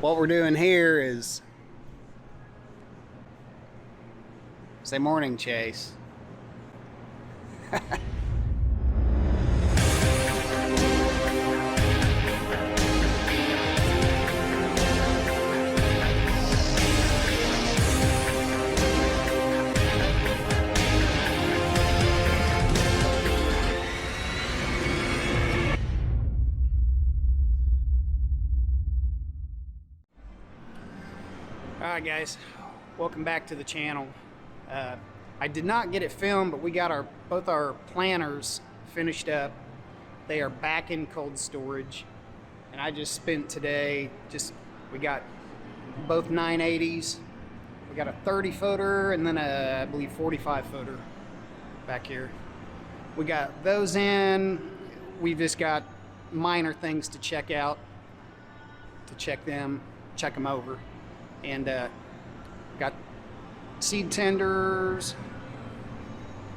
What we're doing here is say morning, Chase. Alright guys, welcome back to the channel. I did not get it filmed, but we got both our planters finished up. They are back in cold storage, and I just spent today, we got both 980s. We got a 30 footer and then I believe 45 footer back here. We got those in. We've just got minor things to check out, check them over. And got seed tenders.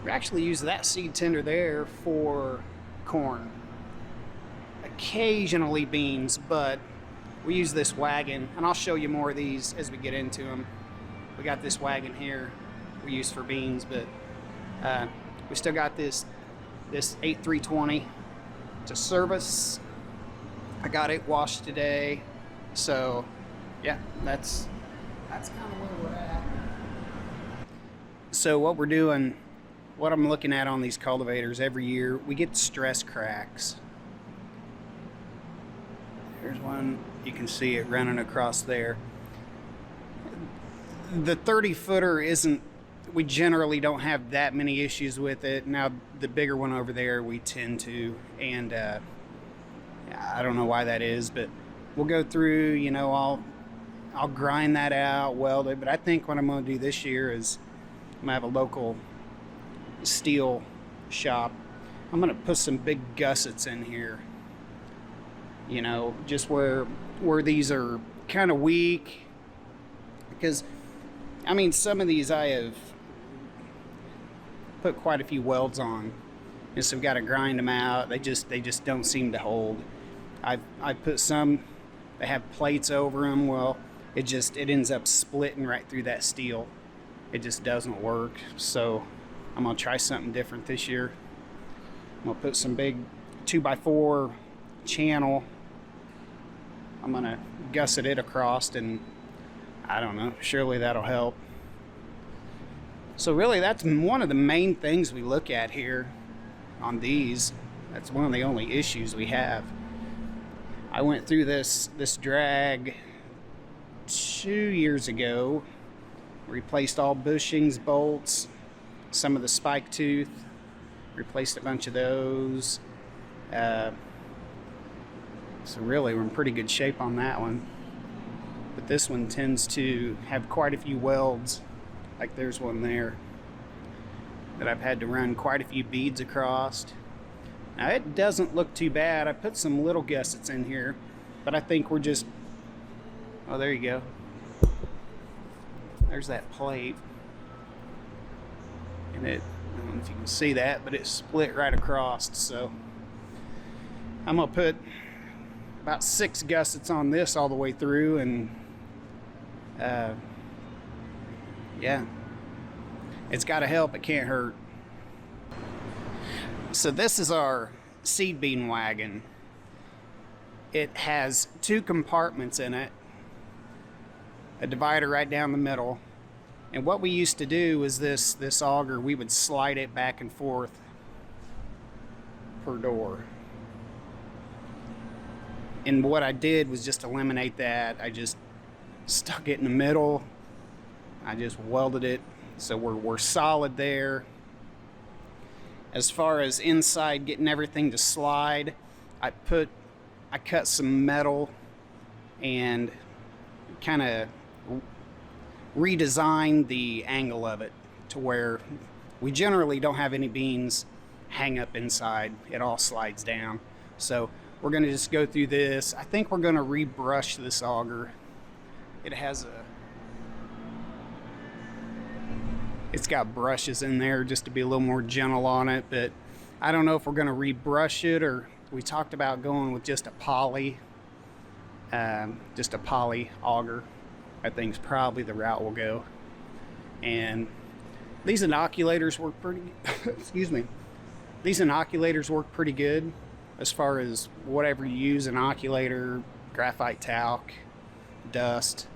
We actually use that seed tender there for corn. Occasionally beans, but we use this wagon, and I'll show you more of these as we get into them. We got this wagon here we use for beans, but we still got this 8320 to service. I got it washed today, so yeah, that's kind of where we're at. So what we're doing, what I'm looking at on these cultivators every year, we get stress cracks. There's one, you can see it running across there. The 30 footer isn't, we generally don't have that many issues with it. Now the bigger one over there we tend to, and I don't know why that is, but we'll go through, you know, I'll grind that out, weld it, but I think what I'm going to do this year is I'm going to have a local steel shop. I'm going to put some big gussets in here, you know, just where these are kind of weak, because I mean some of these I have put quite a few welds on, and so we've got to grind them out. They just don't seem to hold. I put some, they have plates over them. Well, it ends up splitting right through that steel. It just doesn't work. So I'm gonna try something different this year. I'm gonna put some big 2x4 channel. I'm gonna gusset it across, and I don't know, surely that'll help. So really that's one of the main things we look at here on these. That's one of the only issues we have. I went through this drag 2 years ago, replaced all bushings, bolts, some of the spike tooth, replaced a bunch of those. So really we're in pretty good shape on that one. But this one tends to have quite a few welds, like there's one there that I've had to run quite a few beads across. Now it doesn't look too bad. I put some little gussets in here, but I think we're just, oh, there you go. There's that plate. And I don't know if you can see that, but it split right across. So I'm gonna put about 6 gussets on this all the way through, and yeah, it's got to help. It can't hurt. So this is our seed bean wagon. It has 2 compartments in it, a divider right down the middle, and what we used to do is this auger, we would slide it back and forth per door. And what I did was just eliminate that. I just stuck it in the middle. I just welded it so we're solid there. As far as inside getting everything to slide, I cut some metal and kind of redesigned the angle of it to where we generally don't have any beans hang up inside. It all slides down. So we're going to just go through this. I think we're going to rebrush this auger. It's got brushes in there just to be a little more gentle on it, but I don't know if we're going to rebrush it, or we talked about going with just a poly. just a poly auger. I think is probably the route we'll go. And these inoculators work pretty excuse me. These inoculators work pretty good as far as whatever you use, inoculator, graphite talc, dust.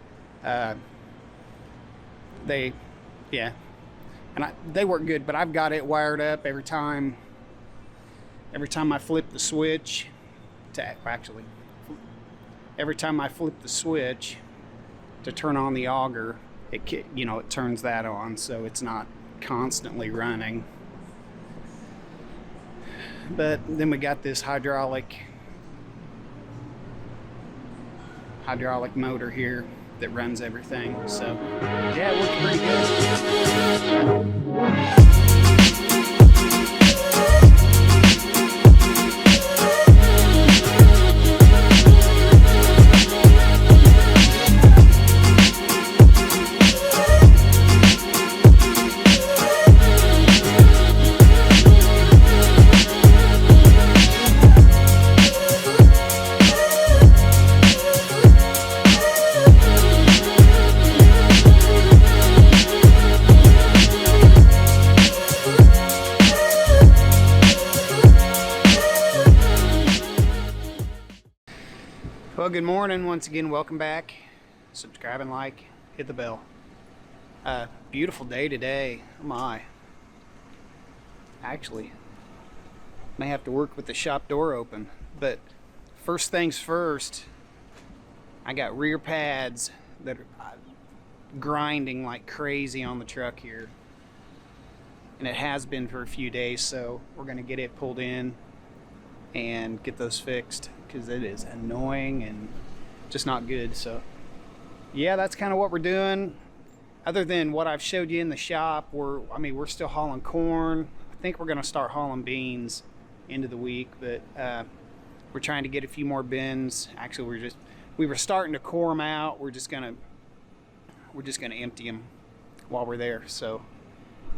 They work good, but I've got it wired up every time I flip the switch every time I flip the switch to turn on the auger, it turns that on, so it's not constantly running. But then we got this hydraulic motor here that runs everything. So yeah, it looks pretty good. Well, good morning. Once again, welcome back. Subscribe and like, hit the bell. Beautiful day today. Oh my. Actually, may have to work with the shop door open. But first things first, I got rear pads that are grinding like crazy on the truck here. And it has been for a few days, so we're going to get it pulled in and get those fixed, because it is annoying and just not good. So yeah, that's kind of what we're doing. Other than what I've showed you in the shop, we're still hauling corn. I think we're going to start hauling beans into the week, but we're trying to get a few more bins. Actually, we were starting to core them out. We're just gonna empty them while we're there, so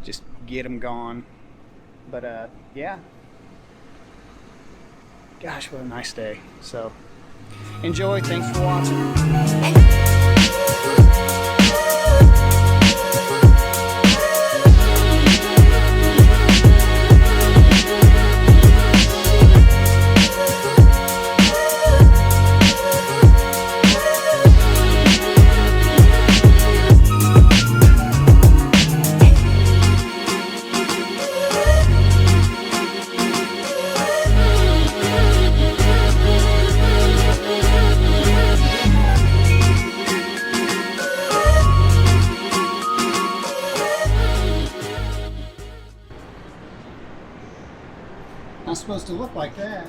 just get them gone. But yeah, gosh, what a nice day. So enjoy. Thanks for watching. Not supposed to look like that.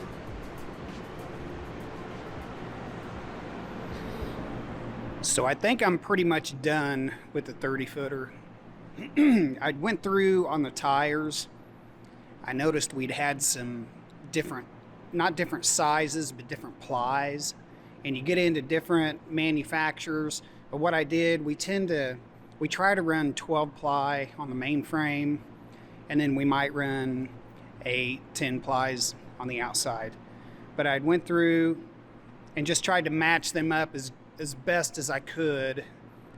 So I think I'm pretty much done with the 30-footer. I went through on the tires. I noticed we'd had some not different sizes, but different plies. And you get into different manufacturers. But what I did, we try to run 12 ply on the main frame, and then we might run 8-10 plies on the outside. But I went through and just tried to match them up as best as I could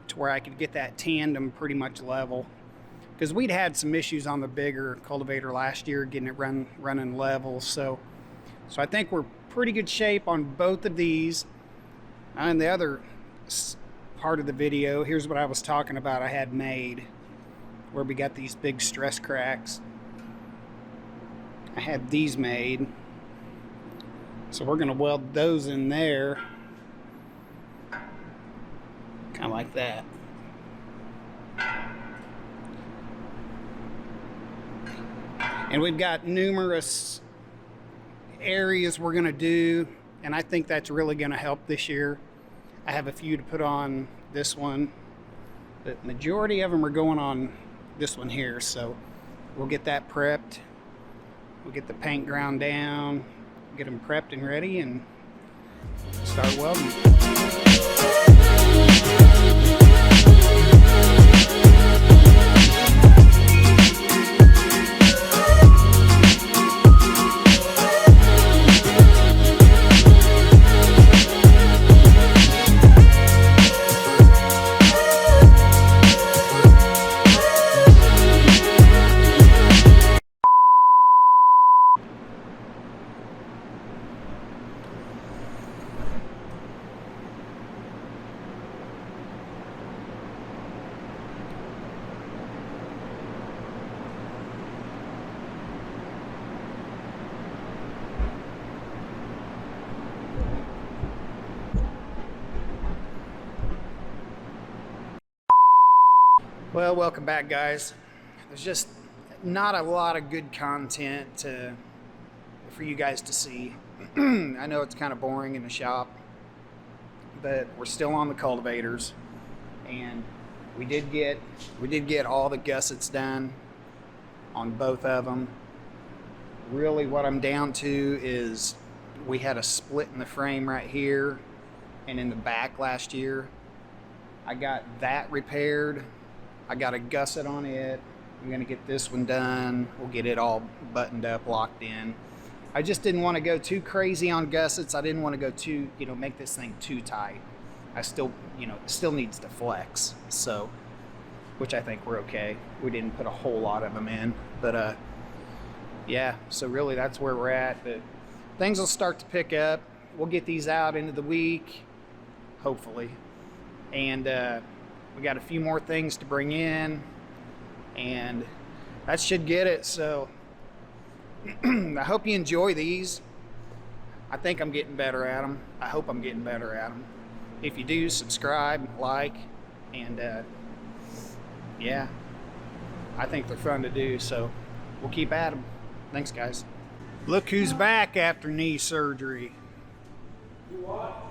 to where I could get that tandem pretty much level, because we'd had some issues on the bigger cultivator last year getting it running level. So I think we're pretty good shape on both of these. And the other part of the video, here's what I was talking about I had made, where we got these big stress cracks. I had these made, so we're going to weld those in there, kind of like that. And we've got numerous areas we're going to do, and I think that's really going to help this year. I have a few to put on this one, but majority of them are going on this one here, so we'll get that prepped. We'll get the paint ground down, get them prepped and ready, and start welding. Well, welcome back, guys. There's just not a lot of good content for you guys to see. I know it's kind of boring in the shop, but we're still on the cultivators, and we did get all the gussets done on both of them. Really, what I'm down to is we had a split in the frame right here and in the back last year. I got that repaired. I got a gusset on it. I'm gonna get this one done. We'll get it all buttoned up, locked in. I just didn't want to go too crazy on gussets. I didn't want to go too, make this thing too tight. I still, it still needs to flex. So, which I think we're okay. We didn't put a whole lot of them in, but yeah. So really, that's where we're at. But things will start to pick up. We'll get these out into the week, hopefully, and we got a few more things to bring in, and that should get it. So I hope you enjoy these. I think I'm getting better at them. I hope I'm getting better at them. If you do, subscribe, like, and yeah, I think they're fun to do, so we'll keep at them. Thanks, guys. Look who's back after knee surgery. What?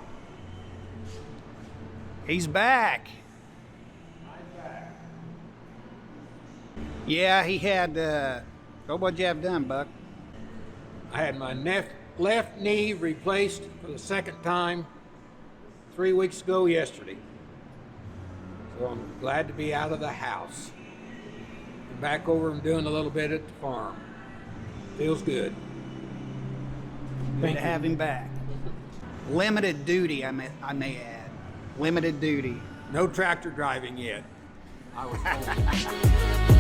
He's back. Yeah, he had, what'd you have done, Buck? I had my left knee replaced for the second time 3 weeks ago yesterday. So I'm glad to be out of the house. And back over and doing a little bit at the farm. Feels good. Good to have him back. Limited duty, I may add. Limited duty. No tractor driving yet. I was told.